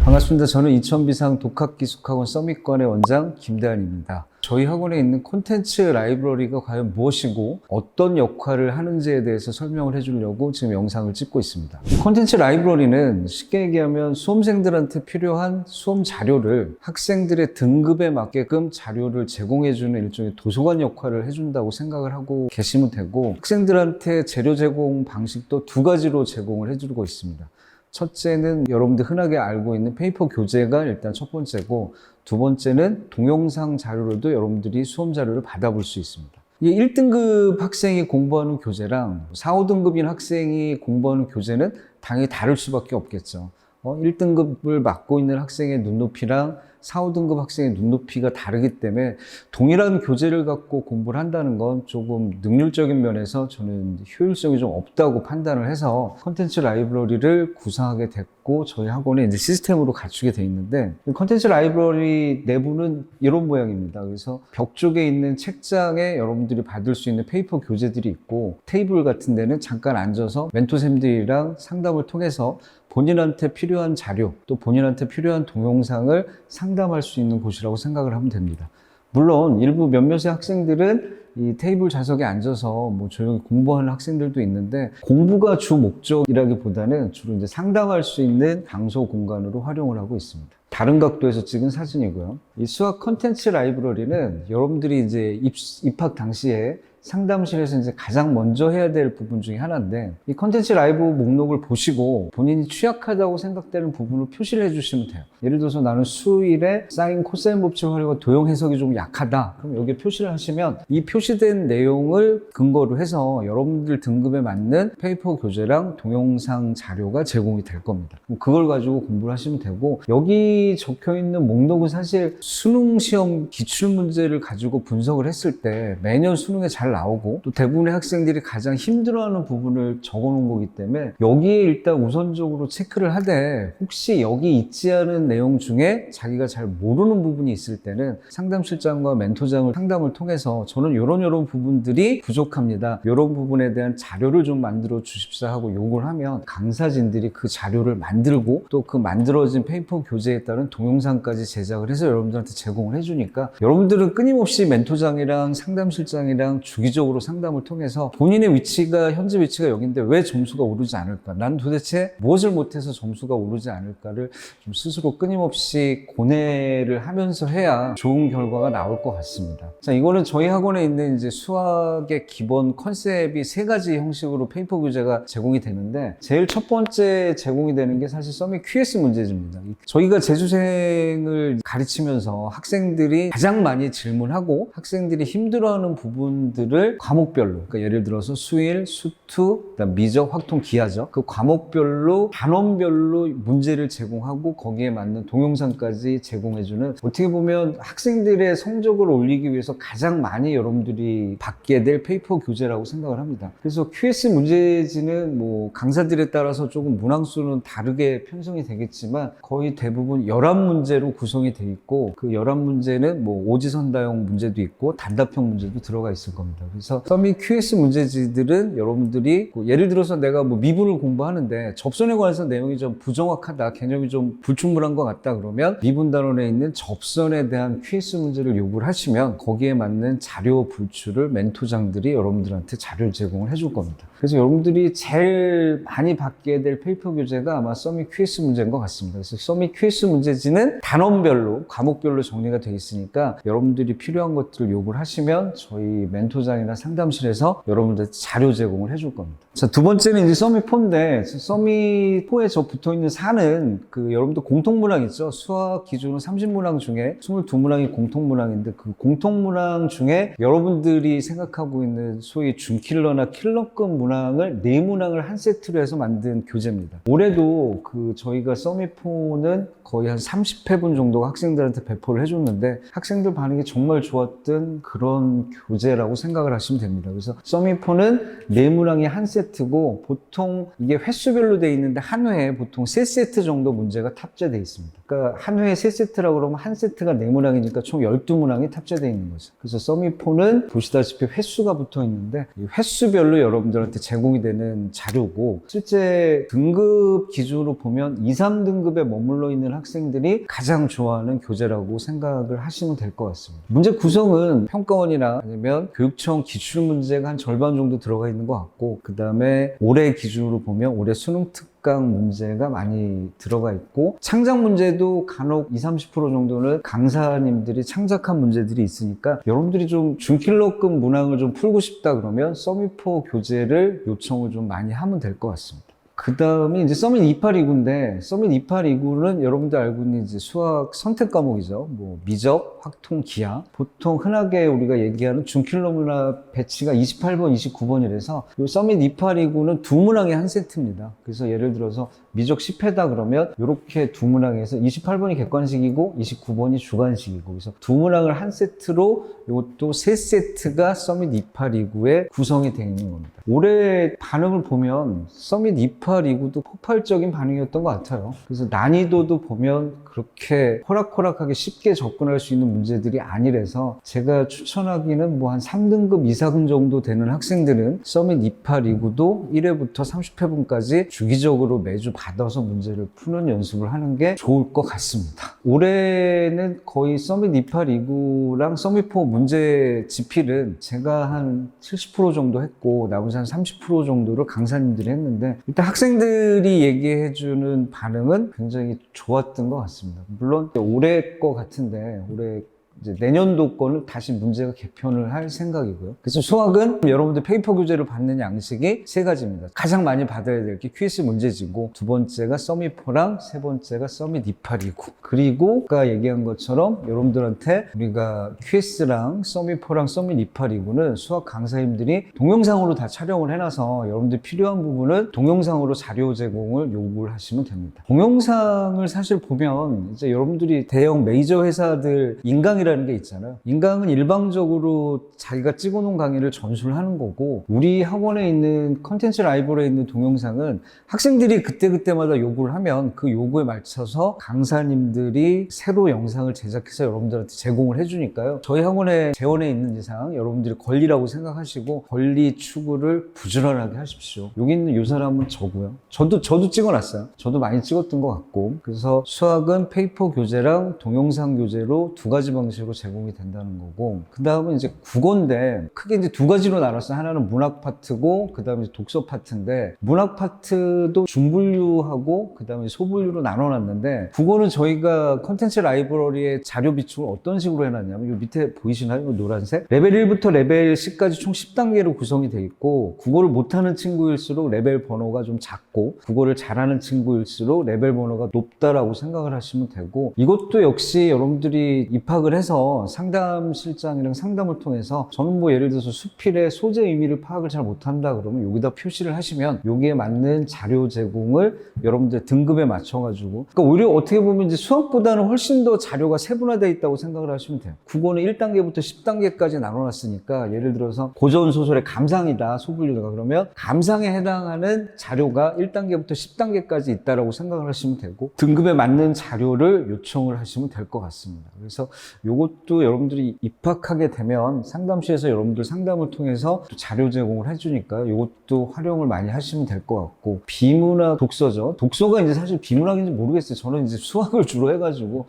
반갑습니다. 저는 이천비상 독학기숙학원 서밋관의 원장 김대한입니다. 저희 학원에 있는 콘텐츠 라이브러리가 과연 무엇이고 어떤 역할을 하는지에 대해서 설명을 해주려고 지금 영상을 찍고 있습니다. 콘텐츠 라이브러리는 쉽게 얘기하면 수험생들한테 필요한 수험 자료를 학생들의 등급에 맞게끔 자료를 제공해주는 일종의 도서관 역할을 해준다고 생각을 하고 계시면 되고, 학생들한테 재료 제공 방식도 두 가지로 제공을 해주고 있습니다. 첫째는 여러분들 흔하게 알고 있는 페이퍼 교재가 일단 첫 번째고, 두 번째는 동영상 자료로도 여러분들이 수험 자료를 받아볼 수 있습니다. 이게 1등급 학생이 공부하는 교재랑 4, 5등급인 학생이 공부하는 교재는 당연히 다를 수밖에 없겠죠. 1등급을 맡고 있는 학생의 눈높이랑 4, 5등급 학생의 눈높이가 다르기 때문에 동일한 교재를 갖고 공부를 한다는 건 조금 능률적인 면에서 저는 효율성이 좀 없다고 판단을 해서 콘텐츠 라이브러리를 구상하게 됐고, 저희 학원에 이제 시스템으로 갖추게 돼 있는데, 콘텐츠 라이브러리 내부는 이런 모양입니다. 그래서 벽 쪽에 있는 책장에 여러분들이 받을 수 있는 페이퍼 교재들이 있고, 테이블 같은 데는 잠깐 앉아서 멘토쌤들이랑 상담을 통해서 본인한테 필요한 자료, 또 본인한테 필요한 동영상을 상담할 수 있는 곳이라고 생각을 하면 됩니다. 물론 일부 몇몇의 학생들은 이 테이블 좌석에 앉아서 뭐 조용히 공부하는 학생들도 있는데, 공부가 주 목적이라기보다는 주로 이제 상담할 수 있는 장소 공간으로 활용을 하고 있습니다. 다른 각도에서 찍은 사진이고요. 이 수학 콘텐츠 라이브러리는 여러분들이 이제 입학 당시에 상담실에서 이제 가장 먼저 해야 될 부분 중에 하나인데, 이 컨텐츠 라이브 목록을 보시고 본인이 취약하다고 생각되는 부분을 표시를 해주시면 돼요. 예를 들어서 나는 수일에 사인 코사인 법칙을 활용한 도형 해석이 좀 약하다. 그럼 여기에 표시를 하시면 이 표시된 내용을 근거로 해서 여러분들 등급에 맞는 페이퍼 교재랑 동영상 자료가 제공이 될 겁니다. 그걸 가지고 공부를 하시면 되고, 여기 적혀 있는 목록은 사실 수능 시험 기출문제를 가지고 분석을 했을 때 매년 수능에 잘 나오고, 또 대부분의 학생들이 가장 힘들어하는 부분을 적어놓은 거기 때문에 여기에 일단 우선적으로 체크를 하되, 혹시 여기 있지 않은 내용 중에 자기가 잘 모르는 부분이 있을 때는 상담실장과 멘토장을 상담을 통해서 저는 이런 부분들이 부족합니다, 이런 부분에 대한 자료를 좀 만들어 주십사 하고 요구를 하면 강사진들이 그 자료를 만들고, 또 그 만들어진 페이퍼 교재에 따른 동영상까지 제작을 해서 여러분들한테 제공을 해주니까, 여러분들은 끊임없이 멘토장이랑 상담실장이랑 주기적으로 상담을 통해서 본인의 위치가, 현재 위치가 여기인데 왜 점수가 오르지 않을까? 나는 도대체 무엇을 못해서 점수가 오르지 않을까를 좀 스스로 끊임없이 고뇌를 하면서 해야 좋은 결과가 나올 것 같습니다. 자, 이거는 저희 학원에 있는 이제 수학의 기본 컨셉이 세 가지 형식으로 페이퍼 교재가 제공이 되는데, 제일 첫 번째 제공이 되는 게 사실 서밋 QS 문제집입니다. 저희가 재수생을 가르치면서 학생들이 가장 많이 질문하고 학생들이 힘들어하는 부분들을 과목별로, 그러니까 예를 들어서 수일, 수투, 그다음 미적, 확통, 기하죠. 그 과목별로 단원별로 문제를 제공하고 거기에 맞는 동영상까지 제공해주는, 어떻게 보면 학생들의 성적을 올리기 위해서 가장 많이 여러분들이 받게 될 페이퍼 교재라고 생각을 합니다. 그래서 QS 문제지는 뭐 강사들에 따라서 조금 문항수는 다르게 편성이 되겠지만 거의 대부분 11문제로 구성이 돼 있고, 그 11문제는 뭐 오지선다형 문제도 있고 단답형 문제도 들어가 있을 겁니다. 그래서 서밋 QS 문제지들은 여러분들이 예를 들어서 내가 뭐 미분을 공부하는데 접선에 관해서 내용이 좀 부정확하다, 개념이 좀 불충분한 것 같다, 그러면 미분 단원에 있는 접선에 대한 QS 문제를 요구를 하시면 거기에 맞는 자료 불출을 멘토장들이 여러분들한테 자료를 제공을 해줄 겁니다. 그래서 여러분들이 제일 많이 받게 될 페이퍼 교재가 아마 서밋 QS 문제인 것 같습니다. 그래서 서밋 QS 문제지는 단원별로, 과목별로 정리가 되어 있으니까 여러분들이 필요한 것들을 요구를 하시면 저희 멘토장이나 상담실에서 여러분들 자료 제공을 해줄 겁니다. 자, 두 번째는 이제 서밋4인데, 서밋4에 저 붙어 있는 4는 그 여러분들 공통문항 있죠? 수학 기준으로 30문항 중에 22문항이 공통문항인데, 그 공통문항 중에 여러분들이 생각하고 있는 소위 준킬러나 킬러급 문항을 4문항을 한 세트로 해서 만든 교재입니다. 올해도 그 저희가 서밋4는 거의 한 30회분 정도가 학생들한테 배포를 해줬는데, 학생들 반응이 정말 좋았던 그런 교재라고 생각을 하시면 됩니다. 그래서 서밋4는 4문항이 한 세트고, 보통 이게 횟수별로 돼 있는데 한 회에 보통 3세트 정도 문제가 탑재되어 있습니다. 그러니까 한 회에 3세트라고 그러면 한 세트가 4문항이니까 총 12문항이 탑재되어 있는 거죠. 그래서 서밋4는 보시다시피 횟수가 붙어 있는데, 이 횟수별로 여러분들한테 여러분들한테 제공이 되는 자료고, 실제 등급 기준으로 보면 2, 3등급에 머물러 있는 학생들이 가장 좋아하는 교재라고 생각을 하시면 될 것 같습니다. 문제 구성은 평가원이나 아니면 교육청 기출 문제가 한 절반 정도 들어가 있는 것 같고, 그 다음에 올해 기준으로 보면 올해 수능 특강 문제가 많이 들어가 있고, 창작 문제도 간혹 20, 30% 정도는 강사님들이 창작한 문제들이 있으니까, 여러분들이 좀 준킬러급 문항을 좀 풀고 싶다 그러면 서밋4 교재를 요청을 좀 많이 하면 될 것 같습니다. 그 다음에 이제 서밋 2829인데, 서밋 2829는 여러분들 알고 있는 이제 수학 선택 과목이죠. 뭐 미적, 확통, 기하. 보통 흔하게 우리가 얘기하는 준킬러 문화 배치가 28번, 29번이라서 이 서밋 2829는 두 문항의 한 세트입니다. 그래서 예를 들어서 미적 10회다 그러면 이렇게 두 문항에서 28번이 객관식이고 29번이 주관식이고, 그래서 두 문항을 한 세트로 이것도 세 세트가 서밋 2829에 구성이 되어 있는 겁니다. 올해 반응을 보면 서밋 2829도 폭발적인 반응이었던 것 같아요. 그래서 난이도도 보면 그렇게 호락호락하게 쉽게 접근할 수 있는 문제들이 아니라서, 제가 추천하기는 뭐 한 3등급 이상 정도 되는 학생들은 서밋 2829도 1회부터 30회분까지 주기적으로 매주 받아서 문제를 푸는 연습을 하는 게 좋을 것 같습니다. 올해는 거의 서밋 2829랑 서밋4 문제 지필은 제가 한 70% 정도 했고, 나머지 한 30% 정도를 강사님들이 했는데, 일단 학생들이 얘기해주는 반응은 굉장히 좋았던 것 같습니다. 물론 올해 거 같은데, 올해 이제 내년도 거는 다시 문제가 개편을 할 생각이고요. 그래서 수학은 여러분들 페이퍼 교재를 받는 양식이 세 가지입니다. 가장 많이 받아야 될 게 QS 문제지고, 두 번째가 서밋4랑 세 번째가 서밋 2829. 그리고 아까 얘기한 것처럼 여러분들한테 우리가 QS랑 서밋4랑 서밋 2829는 수학 강사님들이 동영상으로 다 촬영을 해놔서 여러분들 필요한 부분은 동영상으로 자료 제공을 요구를 하시면 됩니다. 동영상을 사실 보면 이제 여러분들이 대형 메이저 회사들 인강이라는 게 있잖아요. 인강은 일방적으로 자기가 찍어놓은 강의를 전수를 하는 거고, 우리 학원에 있는 컨텐츠 라이브러리에 있는 동영상은 학생들이 그때그때마다 요구를 하면 그 요구에 맞춰서 강사님들이 새로 영상을 제작해서 여러분들한테 제공을 해주니까요. 저희 학원에 재원에 있는 이상 여러분들이 권리라고 생각하시고 권리 추구를 부지런하게 하십시오. 여기 있는 이 사람은 저고요. 저도 찍어놨어요. 저도 많이 찍었던 것 같고, 그래서 수학은 페이퍼 교재랑 동영상 교재로 두 가지 방식으로 제공이 된다는 거고, 그 다음은 이제 국어인데 크게 이제 두 가지로 나눴어요. 하나는 문학 파트고, 그 다음에 문학 파트인데, 문학 파트도 중분류하고 그 다음에 소분류로 나눠놨는데, 국어는 저희가 컨텐츠 라이브러리의 자료 비축을 어떤 식으로 해놨냐면, 이 밑에 보이시나요? 노란색? 레벨 1부터 레벨 10까지 총 10단계로 구성이 돼 있고, 국어를 못하는 친구일수록 레벨 번호가 좀 작고, 국어를 잘하는 친구일수록 레벨 번호가 높다라고 생각을 하시면 되고, 이것도 역시 여러분들이 입학을 해서 상담실장이랑 상담을 통해서, 저는 뭐 예를 들어서 수필의 소재 의미를 파악을 잘 못한다 그러면 여기다 표시를 하시면 여기에 맞는 자료 제공을 여러분들 등급에 맞춰가지고, 그러니까 오히려 어떻게 보면 이제 수학보다는 훨씬 더 자료가 세분화되어 있다고 생각을 하시면 돼요. 국어는 1단계부터 10단계까지 나눠놨으니까, 예를 들어서 고전 소설의 감상이다, 소분류가, 그러면 감상에 해당하는 자료가 1단계부터 10단계까지 있다라고 생각을 하시면 되고, 등급에 맞는 자료를 요청을 하시면 될 것 같습니다. 그래서 이것도 여러분들이 입학하게 되면 상담실에서 여러분들 상담을 통해서 또 자료 제공을 해주니까 이것도 활용을 많이 하시면 될 것 같고, 비문학 독서죠. 독서가 이제 사실 비문학인지 모르겠어요. 저는 이제 수학을 주로 해가지고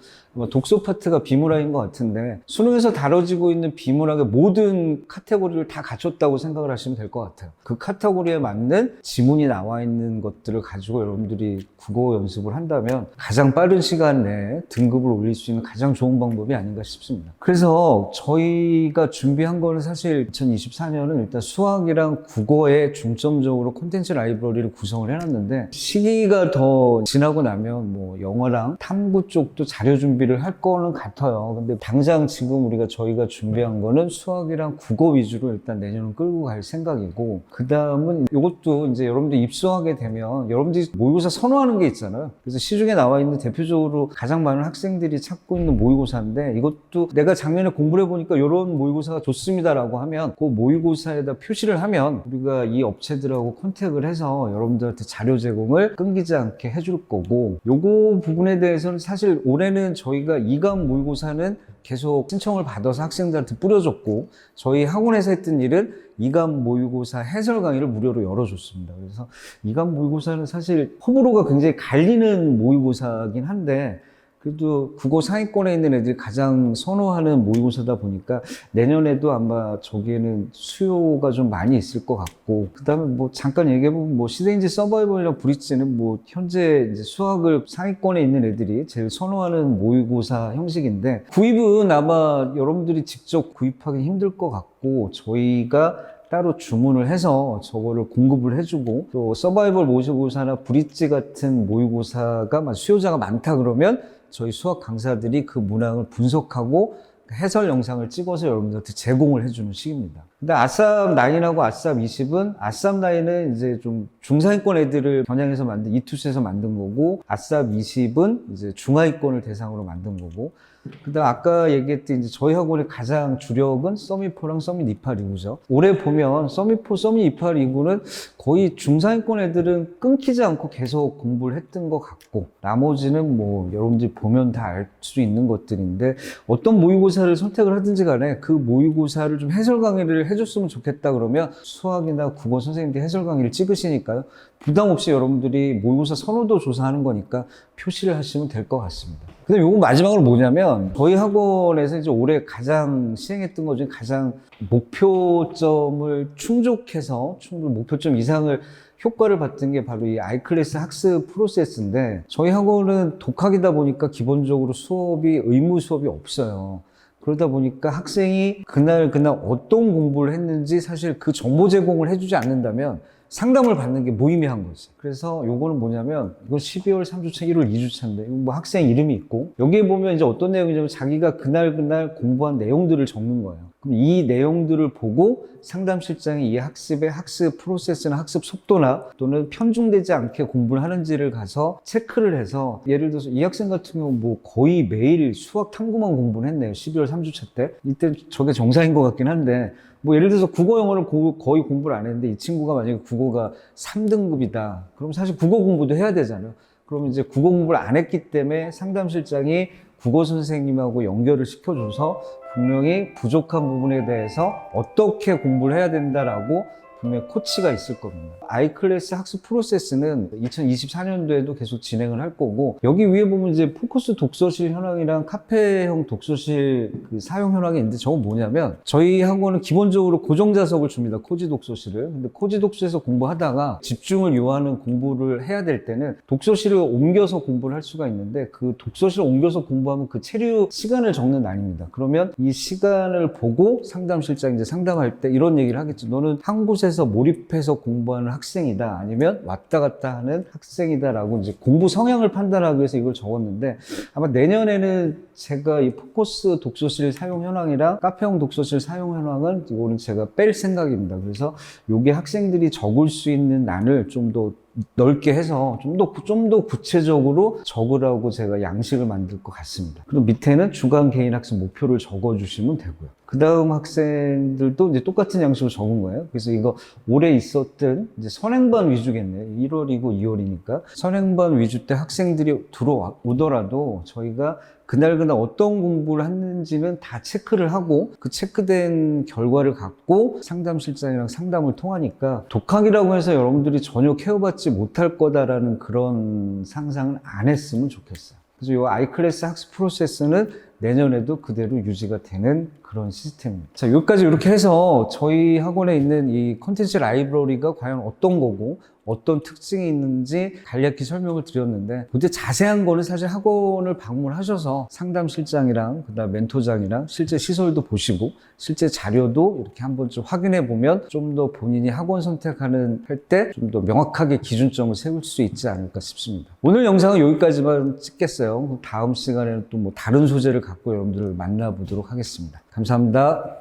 독서 파트가 비문학인 것 같은데, 수능에서 다뤄지고 있는 비문학의 모든 카테고리를 다 갖췄다고 생각을 하시면 될 것 같아요. 그 카테고리에 맞는 지문이 나와 있는 것들을 가지고 여러분들이 국어 연습을 한다면 가장 빠른 시간 내에 등급을 올릴 수 있는 가장 좋은 방법이 아닌가 싶습니다. 그래서 저희가 준비한 거는 사실 2024년은 일단 수학이랑 국어에 중점적으로 콘텐츠 라이브러리를 구성을 해놨는데, 시기가 더 지나고 나면 뭐 영어랑 탐구 쪽도 자료 준비를 할 거는 같아요. 근데 당장 지금 저희가 준비한 거는 수학이랑 국어 위주로 일단 내년은 끌고 갈 생각이고, 그 다음은 이것도 이제 여러분들 입수하게 되면 여러분들이 모의고사 선호하는 게 있잖아요. 그래서 시중에 나와 있는 대표적으로 가장 많은 학생들이 찾고 있는 모의고사인데, 이것도 내가 작년에 공부를 해보니까 이런 모의고사가 좋습니다라고 하면 그 모의고사에다 표시를 하면 우리가 이 업체들하고 컨택을 해서 여러분들한테 자료 제공을 끊기지 않게 해줄 거고, 요거 부분에 대해서는 사실 올해는 저희가 2감 모의고사는 계속 신청을 받아서 학생들한테 뿌려줬고, 저희 학원에서 했던 일은 이감 모의고사 해설 강의를 무료로 열어줬습니다. 그래서 이감 모의고사는 사실 호불호가 굉장히 갈리는 모의고사긴 한데, 그래도 국어 상위권에 있는 애들이 가장 선호하는 모의고사다 보니까 내년에도 아마 저기에는 수요가 좀 많이 있을 것 같고, 그 다음에 뭐 잠깐 얘기해보면 뭐 시대인지 서바이벌이랑 브릿지는 뭐 현재 이제 수학을 상위권에 있는 애들이 제일 선호하는 모의고사 형식인데, 구입은 아마 여러분들이 직접 구입하기 힘들 것 같고, 저희가 따로 주문을 해서 저거를 공급을 해주고, 또 서바이벌 모의고사나 브릿지 같은 모의고사가 수요자가 많다 그러면 저희 수학 강사들이 그 문항을 분석하고 해설 영상을 찍어서 여러분들한테 제공을 해주는 식입니다. 근데 아싸 9하고 아싸 20은, 아싸 9은 이제 좀 중상위권 애들을 겨냥해서 만든, 이투스에서 만든 거고, 아싸 20은 이제 중하위권을 대상으로 만든 거고, 그다음 아까 얘기했던 이제 저희 학원의 가장 주력은 서밋4랑 서밋28 리그죠. 올해 보면 서밋4, 서밋28 리그는 거의 중상위권 애들은 끊기지 않고 계속 공부를 했던 것 같고, 나머지는 뭐 여러분들이 보면 다 알 수 있는 것들인데, 어떤 모의고사를 선택을 하든지 간에 그 모의고사를 좀 해설 강의를 해줬으면 좋겠다 그러면 수학이나 국어 선생님들이 해설 강의를 찍으시니까요, 부담 없이 여러분들이 모의고사 선호도 조사하는 거니까 표시를 하시면 될 것 같습니다. 근데 요거 마지막으로 뭐냐면, 저희 학원에서 이제 올해 가장 시행했던 것 중에 가장 목표점을 충족해서 목표점 이상을 효과를 봤던 게 바로 이 아이클래스 학습 프로세스인데, 저희 학원은 독학이다 보니까 기본적으로 수업이 의무 수업이 없어요. 그러다 보니까 학생이 그날 어떤 공부를 했는지 사실 그 정보 제공을 해주지 않는다면 상담을 받는 게 무의미한 거지. 그래서 요거는 뭐냐면, 이건 12월 3주차, 1월 2주차인데, 이거 뭐 학생 이름이 있고, 여기에 보면 이제 어떤 내용이냐면 자기가 그날 공부한 내용들을 적는 거예요. 그럼 이 내용들을 보고 상담실장이 이 학습의 학습 프로세스나 학습 속도나 또는 편중되지 않게 공부를 하는지를 가서 체크를 해서, 예를 들어서 이 학생 같은 경우 뭐 거의 매일 수학 탐구만 공부를 했네요. 12월 3주차 때. 이때 저게 정상인 것 같긴 한데, 뭐 예를 들어서 국어 영어를 거의 공부를 안 했는데 이 친구가 만약에 국어가 3등급이다. 그럼 사실 국어 공부도 해야 되잖아요. 그럼 이제 국어 공부를 안 했기 때문에 상담실장이 국어 선생님하고 연결을 시켜줘서 분명히 부족한 부분에 대해서 어떻게 공부를 해야 된다라고 분명히 코치가 있을 겁니다. 아이클래스 학습 프로세스는 2024년도에도 계속 진행을 할 거고, 여기 위에 보면 이제 포커스 독서실 현황이랑 카페형 독서실 그 사용 현황이 있는데, 저건 뭐냐면, 저희 학원은 기본적으로 고정자석을 줍니다. 코지 독서실을. 근데 코지 독서실에서 공부하다가 집중을 요하는 공부를 해야 될 때는 독서실을 옮겨서 공부를 할 수가 있는데, 그 독서실을 옮겨서 공부하면 그 체류 시간을 적는 난입니다. 그러면 이 시간을 보고 상담실장이 이제 상담할 때 이런 얘기를 하겠죠. 너는 한 곳에서 몰입해서 공부하는 학생이다, 아니면 왔다 갔다 하는 학생이다라고 이제 공부 성향을 판단하기 위해서 이걸 적었는데, 아마 내년에는 제가 이 포커스 독서실 사용 현황이랑 카페형 독서실 사용 현황은 이거는 제가 뺄 생각입니다. 그래서 요게 학생들이 적을 수 있는 난을 좀 더 넓게 해서 좀 더 구체적으로 적으라고 제가 양식을 만들 것 같습니다. 그리고 밑에는 주간 개인 학습 목표를 적어주시면 되고요. 그 다음 학생들도 이제 똑같은 양식으로 적은 거예요. 그래서 이거 올해 있었던 이제 선행반 위주겠네요. 1월이고 2월이니까. 선행반 위주 때 학생들이 들어오더라도 저희가 그날 어떤 공부를 했는지는 다 체크를 하고, 그 체크된 결과를 갖고 상담실장이랑 상담을 통하니까 독학이라고 해서 여러분들이 전혀 케어받지 못할 거다라는 그런 상상은 안 했으면 좋겠어요. 그래서 이 아이클래스 학습 프로세스는 내년에도 그대로 유지가 되는 그런 시스템입니다. 자, 여기까지 이렇게 해서 저희 학원에 있는 이 콘텐츠 라이브러리가 과연 어떤 거고 어떤 특징이 있는지 간략히 설명을 드렸는데, 근데 자세한 거는 사실 학원을 방문하셔서 상담실장이랑 그다음 멘토장이랑 실제 시설도 보시고 실제 자료도 이렇게 한번 좀 확인해 보면 좀 더 본인이 학원 선택하는 할 때 좀 더 명확하게 기준점을 세울 수 있지 않을까 싶습니다. 오늘 영상은 여기까지만 찍겠어요. 다음 시간에는 또 뭐 다른 소재를 갖고 여러분들을 만나보도록 하겠습니다. 감사합니다.